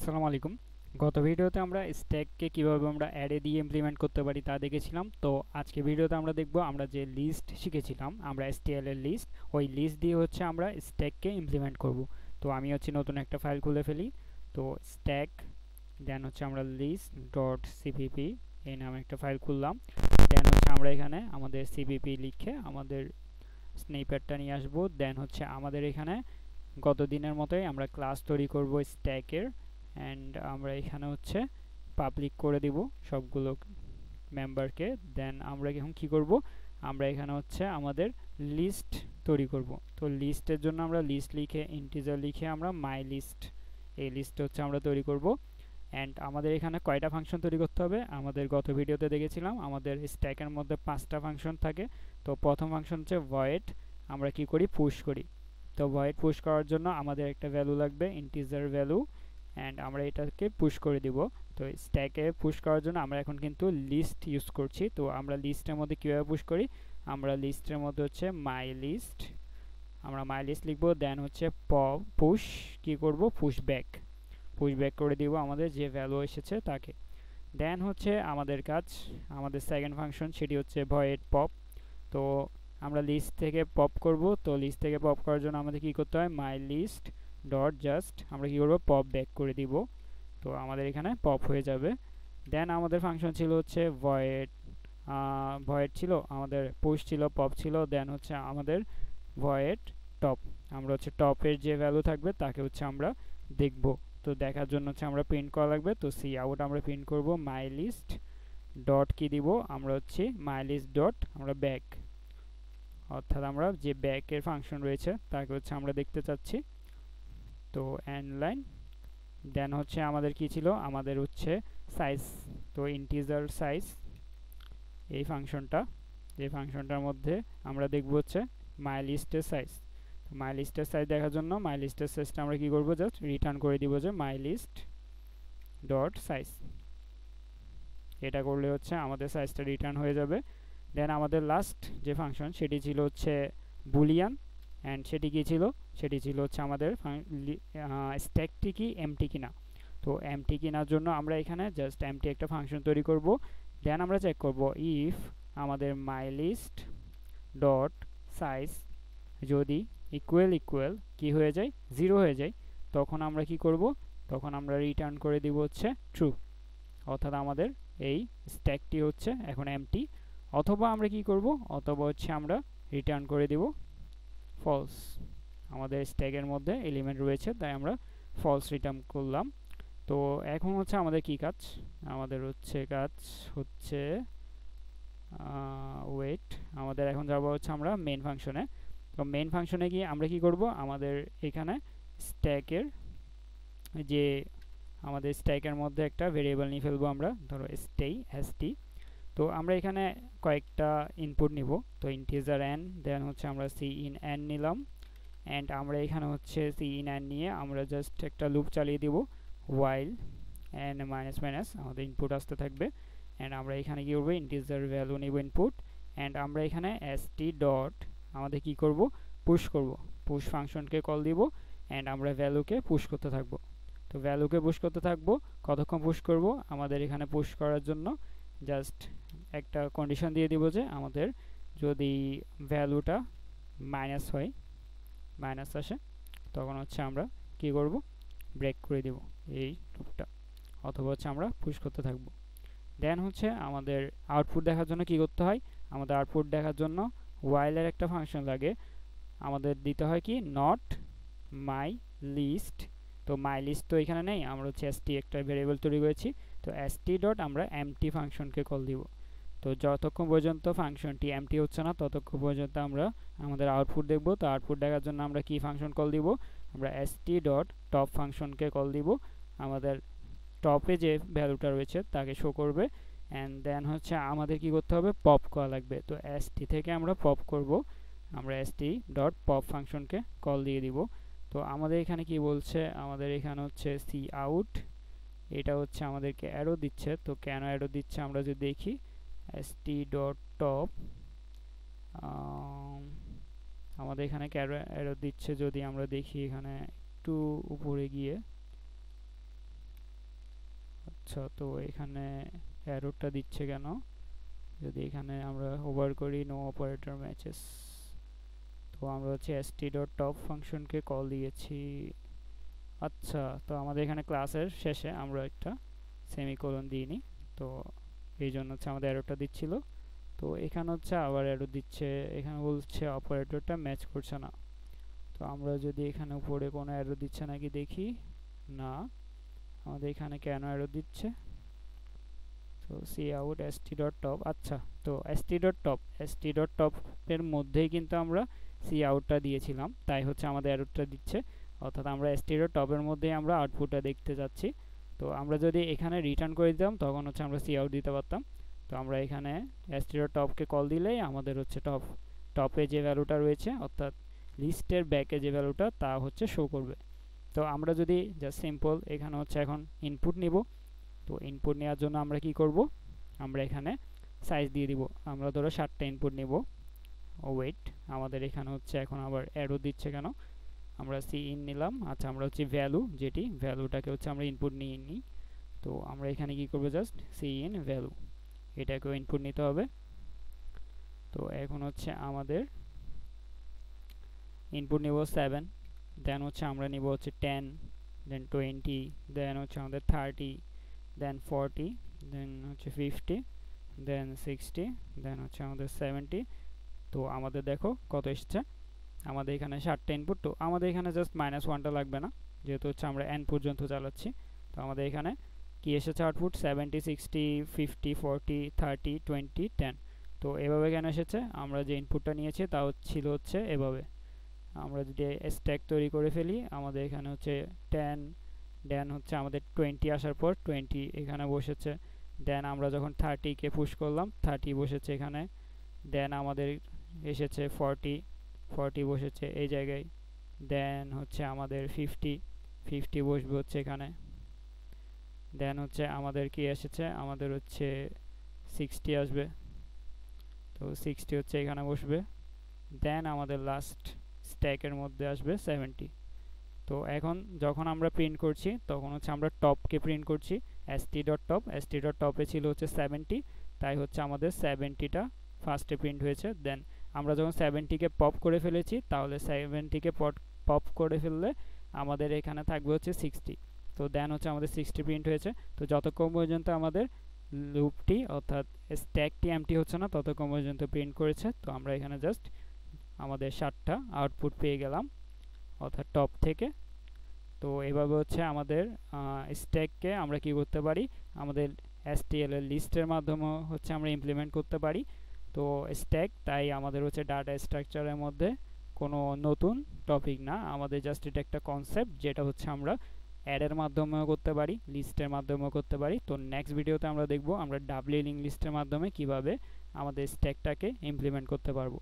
আসসালামু আলাইকুম। গত ভিডিওতে আমরা স্ট্যাককে কিভাবে আমরা অ্যারে দিয়ে ইমপ্লিমেন্ট করতে পারি তা দেখেছিলাম। তো আজকে ভিডিওতে আমরা দেখব আমরা যে লিস্ট শিখেছিলাম আমরা STL এর লিস্ট, ওই লিস্ট দিয়ে হচ্ছে আমরা স্ট্যাককে ইমপ্লিমেন্ট করব। তো আমি হচ্ছে নতুন একটা ফাইল খুলে ফেলি। তো স্ট্যাক দেন হচ্ছে আমরা লিস্ট ডট সিপিপি এই নামে একটা ফাইল খুললাম। দেন হচ্ছে আমরা এখানে আমাদের সিপিপি লিখে আমাদের স্নিপেটটা নিয়ে আসবো। দেন হচ্ছে আমাদের এখানে গত দিনের মতোই আমরা ক্লাস তৈরি করব স্ট্যাকের। অ্যান্ড আমরা এখানে হচ্ছে পাবলিক করে দিব সবগুলো মেম্বারকে। দেন আমরা এখন কি করব, আমরা এখানে হচ্ছে আমাদের লিস্ট তৈরি করব। তো লিস্টের জন্য আমরা লিস্ট লিখে ইন্টিজার লিখে আমরা মাই লিস্ট এই লিস্ট হচ্ছে আমরা তৈরি করব। অ্যান্ড আমাদের এখানে কয়টা ফাংশন তৈরি করতে হবে, আমাদের গত ভিডিওতে দেখেছিলাম আমাদের স্ট্যাকের মধ্যে 5টা ফাংশন থাকে। তো প্রথম ফাংশন হচ্ছে ভয়েড, আমরা কি করি পুশ করি। তো ভয়েড পুশ করার জন্য আমাদের একটা ভ্যালু লাগবে ইন্টিজার ভ্যালু, অ্যান্ড আমরা এটাকে পুশ করে দিব। তো স্ট্যাকে পুশ করার জন্য আমরা এখন কিন্তু লিস্ট ইউজ করছি। তো আমরা লিস্টের মধ্যে কীভাবে পুশ করি, আমরা লিস্টের মধ্যে হচ্ছে মাই লিস্ট, আমরা মাই লিস্ট লিখবো। দেন হচ্ছে পুশ কি করব, পুশ ব্যাক করে দিব আমাদের যে ভ্যালু এসেছে তাকে। দেন হচ্ছে আমাদের কাজ, আমাদের সেকেন্ড ফাংশন সেটি হচ্ছে ভয়েড পপ। তো আমরা লিস্ট থেকে পপ করব। তো লিস্ট থেকে পপ করার জন্য আমাদের কি করতে হয়, মাই লিস্ট ডট জাস্ট আমরা কি করব, পপ ব্যাক করে দিব। তো আমাদের এখানে পপ হয়ে যাবে। দেন আমাদের ফাংশন ছিল হচ্ছে ভয়েড ছিল আমাদের, পুশ ছিল, পপ ছিল। দেন হচ্ছে আমাদের ভয়েড টপ, আমরা হচ্ছে টপের যে ভ্যালু থাকবে তাকে হচ্ছে আমরা দেখব। তো দেখার জন্য হচ্ছে আমরা প্রিন্ট করা লাগবে। তো সি আউট আমরা প্রিন্ট করব মাই লিস্ট ডট কি দিব, আমরা হচ্ছে মাই লিস্ট ডট আমরা ব্যাক, অর্থাৎ আমরা যে ব্যাকের ফাংশন রয়েছে তাকে হচ্ছে আমরা দেখতে চাচ্ছি। তো এন্ড লাইন। দেন হচ্ছে আমাদের কি ছিল, আমাদের হচ্ছে সাইজ। তো ইন্টিজার সাইজ এই ফাংশনটা, যে ফাংশনটার মধ্যে আমরা দেখব হচ্ছে মাই লিস্টের সাইজ। তো মাই লিস্টের সাইজ দেখার জন্য মাই লিস্টের সাইজটা আমরা কি করব, জাস্ট রিটার্ন করে দিব যে মাই লিস্ট ডট সাইজ। এটা করলে হচ্ছে আমাদের সাইজটা রিটার্ন হয়ে যাবে। দেন আমাদের লাস্ট যে ফাংশন সেটি ছিল হচ্ছে বুলিয়ান, অ্যান্ড সেটি কী ছিল, সেটি ছিল হচ্ছে আমাদের স্ট্যাকটি কি এমটি কিনা। তো এমটি কেনার জন্য আমরা এখানে জাস্ট এমটি একটা ফাংশন তৈরি করব। দেন আমরা চেক করব ইফ আমাদের মাই লিস্ট ডট সাইজ যদি ইকুয়াল কি হয়ে যায়, 0 হয়ে যায়, তখন আমরা কি করব, তখন আমরা রিটার্ন করে দিব হচ্ছে ট্রু, অর্থাৎ আমাদের এই স্ট্যাকটি হচ্ছে এখন এমটি। অথবা আমরা কি করব, অথবা হচ্ছে আমরা রিটার্ন করে দিব ফলস, আমাদের স্ট্যাকের মধ্যে এলিমেন্ট রয়েছে তাই আমরা ফলস রিটার্ন করলাম। তো এখন হচ্ছে আমাদের কি কাজ, আমাদের হচ্ছে কাজ হচ্ছে ওয়েট, আমাদের এখন যাব হচ্ছে আমরা মেন ফাংশনে। তো মেন ফাংশনে গিয়ে আমরা কি করব, আমাদের এখানে স্ট্যাকের যে আমাদের স্ট্যাকের মধ্যে একটা ভেরিয়েবল নিয়ে ফেলবো আমরা, ধরো st। তো আমরা এখানে কয়েকটা ইনপুট নিব। তো ইন্টিজার n, দেন হচ্ছে আমরা cin নিলাম। অ্যান্ড আমরা এখানে হচ্ছে cin নিয়ে আমরা জাস্ট একটা লুপ চালিয়ে দিব while n মাইনাস মাইনাস আমাদের ইনপুট আসতে থাকবে। অ্যান্ড আমরা এখানে কি করবো, ইন্টিজার ভ্যালু নিব ইনপুট। অ্যান্ড আমরা এখানে st ডট আমাদের কি করব, পুশ করব, পুশ ফাংশনকে কল দিব। অ্যান্ড আমরা ভ্যালুকে পুশ করতে থাকবো। তো ভ্যালুকে পুশ করতে থাকবো, কতক্ষণ পুশ করব, আমাদের এখানে পুশ করার জন্য জাস্ট একটা কন্ডিশন দিয়ে দিব যে আমাদের যদি ভ্যালুটা মাইনাস হয়, মাইনাস আসে, তখন হচ্ছে আমরা কি করব, ব্রেক করে দিব এই লুপটা, অথবা হচ্ছে আমরা পুশ করতে থাকব। দেন হচ্ছে আমাদের আউটপুট দেখার জন্য কি করতে হয়, আমাদের আউটপুট দেখার জন্য while-এর একটা ফাংশন লাগে, আমাদের দিতে হয় কি নট মাই লিস্ট। তো মাই লিস্ট তো এখানে নেই, আমরা হচ্ছে st একটা ভেরিয়েবল তৈরি করেছি। তো st ডট আমরা এমটি ফাংশনকে কল দিব। তো যতক্ষণ পর্যন্ত ফাংশনটি এমটি হচ্ছে না ততক্ষণ পর্যন্ত আমরা আমাদের আউটপুট দেখব। তো আউটপুট দেখার জন্য আমরা কি ফাংশন কল দিব, আমরা st ডট টপ ফাংশনকে কল দিব, আমাদের টপে যে ভ্যালুটা রয়েছে তাকে শো করবে। অ্যান্ড দেন হচ্ছে আমাদের কি করতে হবে, পপ করা লাগবে। তো st থেকে আমরা পপ করব, আমরা st ডট পপ ফাংশনকে কল দিয়ে দিব। তো আমাদের এখানে কি বলছে, আমাদের এখানে হচ্ছে সি আউট, এটা হচ্ছে আমাদেরকে অ্যারো দিচ্ছে। তো কেন অ্যারো দিচ্ছে আমরা যদি দেখি, st ডট টপ আমাদের এখানে অ্যারো দিচ্ছে, যদি আমরা দেখি এখানে একটু উপরে গিয়ে, আচ্ছা, তো এখানে অ্যারোটা দিচ্ছে কেন? যদি এখানে আমরা ওভার করি নো অপারেটর ম্যাচেস, তো আমরা হচ্ছে st.top ফাংশনকে কল দিয়েছি। আচ্ছা, তো আমাদের এখানে ক্লাসের শেষে আমরা একটা সেমিকোলন দিইনি, তো এই জন্য হচ্ছে আমাদের অ্যারোটা দিচ্ছিল। তো এখানে হচ্ছে আবার অ্যারো দিচ্ছে, এখানে বলছে অপারেটরটা ম্যাচ করছে না। তো আমরা যদি এখানে উপরে কোনো অ্যারো দিচ্ছে নাকি দেখি, না। আমাদের এখানে কেন অ্যারো দিচ্ছে? তো cout st.top, আচ্ছা, তো st.top এর মধ্যেই কিন্তু আমরা coutটা দিয়েছিলাম, তাই হচ্ছে আমাদের অ্যারোটা দিচ্ছে। অর্থাৎ আমরা st.top এর মধ্যেই আমরা আউটপুটটা দেখতে যাচ্ছি। তো আমরা যদি এখানে রিটার্ন করে দিতাম তখন হচ্ছে আমরা cout দিতে পারতাম। তো আমরা এখানে st.topকে কল দিলেই আমাদের হচ্ছে টপে যে ভ্যালুটা রয়েছে অর্থাৎ লিস্টের ব্যাকে যে ভ্যালুটা তা হচ্ছে শো করবে। তো আমরা যদি জাস্ট সিম্পল এখানে হচ্ছে এখন ইনপুট নিব, তো ইনপুট নেওয়ার জন্য আমরা কি করব, আমরা এখানে সাইজ দিয়ে দিব। আমরা ধরো 7টা ইনপুট নিব। ওয়েট, আমাদের এখানে হচ্ছে এখন আবার অ্যারো দিচ্ছে কেন? আমরা সিইন নিলাম। আচ্ছা, আমরা হচ্ছে ভ্যালু, যেটি ভ্যালুটাকে হচ্ছে আমরা ইনপুট নিয়ে নিই। তো আমরা এখানে কি করব, জাস্ট সিইন ভ্যালু, এটাকেও ইনপুট নিতে হবে। তো এখন হচ্ছে আমাদের ইনপুট নিব 7, দেন হচ্ছে আমরা নিব হচ্ছে 10, দেন 20, দেন হচ্ছে আমাদের 30, দেন 40, দেন হচ্ছে 50, দেন 60, দেন হচ্ছে আমাদের 70। তো আমাদের দেখো কত এসছে, আমাদের এখানে 7টা ইনপুট। তো আমাদের এখানে জাস্ট -1টা লাগবে না, যেহেতু হচ্ছে আমরা n পর্যন্ত চালাচ্ছি। তো আমাদের এখানে কি এসেছে আউটপুট, 70, 60, 50, 40, 30, 20, 10। তো এভাবে কেন এসেছে, আমরা যে ইনপুটটা নিয়েছি তা ছিল হচ্ছে এভাবে। আমরা যদি স্ট্যাক তৈরি করে ফেলি, আমাদের এখানে হচ্ছে 10, দেন হচ্ছে আমাদের 20 আসার পর 20 এখানে বসেছে, দেন আমরা যখন 30কে পুশ করলাম 30 বসেছে এখানে, দেন আমাদের এসেছে 40 বসেছে এই জায়গায়, দেন হচ্ছে আমাদের 50 বসবে হচ্ছে এখানে, দেন হচ্ছে আমাদের কি এসেছে, আমাদের হচ্ছে 60 আসবে, তো 60 হচ্ছে এখানে বসবে, দেন আমাদের লাস্ট স্ট্যাকের মধ্যে আসবে 70। তো এখন যখন আমরা প্রিন্ট করছি তখন হচ্ছে আমরা টপকে প্রিন্ট করছি, st.top এ ছিল হচ্ছে 70, তাই হচ্ছে আমাদের 70টা ফার্স্টে প্রিন্ট হয়েছে। দেন আমরা যখন 70কে পপ করে ফেলেছি, তাহলে 70কে পপ করে ফেললে আমাদের এখানে থাকবে হচ্ছে 60। তো দেন হচ্ছে আমাদের 60 প্রিন্ট হয়েছে। তো যতক্ষণ পর্যন্ত আমাদের লুপটি অর্থাৎ স্ট্যাকটি এমটি হচ্ছে না ততক্ষণ পর্যন্ত প্রিন্ট করেছে। তো আমরা এখানে জাস্ট আমাদের 7টা আউটপুট পেয়ে গেলাম অর্থাৎ টপ থেকে। তো এভাবে হচ্ছে আমাদের স্ট্যাককে আমরা কি করতে পারি, আমাদের STL এর লিস্টের মাধ্যমে হচ্ছে আমরা ইমপ্লিমেন্ট করতে পারি। তো স্ট্যাক তাই আমাদের হচ্ছে ডাটা স্ট্রাকচারের মধ্যে কোনো নতুন টপিক না, আমাদের জাস্ট এটা একটা কনসেপ্ট, যেটা হচ্ছে আমরা অ্যাডের মাধ্যমেও করতে পারি, লিস্টের মাধ্যমেও করতে পারি। তো নেক্সট ভিডিওতে আমরা দেখব আমরা ডাবল লিঙ্ক লিস্টের মাধ্যমে কিভাবে আমাদের স্ট্যাকটাকে ইমপ্লিমেন্ট করতে পারবো।